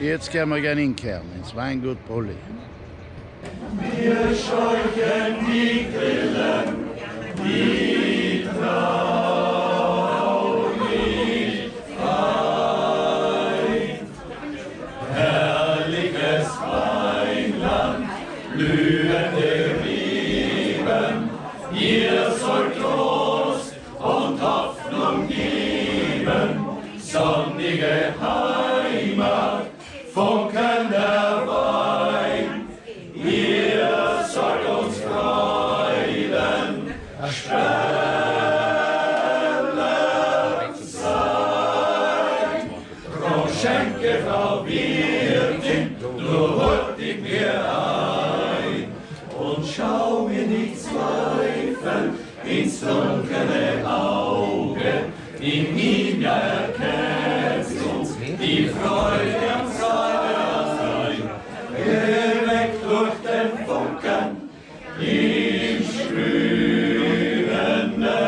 Jetzt gehen wir gerne in Kehrn, ins Weingut Polly. Wir scheuchen die Grillen, die traulich ein. Herrliches Weinland, blühende Reben, ihr sollt Trost und Hoffnung geben, sonnige Heimat, funkelnder Wein, ihr sollt uns Freuden Quelle sein. Buschenschenken, Frau Wirtin, du hurtig mir ein und schau mir nicht zweifeln ins dunkle Auge, in ihm ja erkennst du die Freude am Sein, geweckt durch den Funken im sprühenden Wein.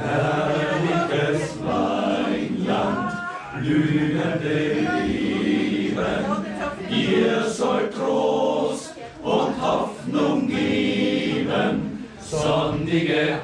Herrliches Weinland, blühende Lieben, ihr sollt Trost und Hoffnung geben, sonnige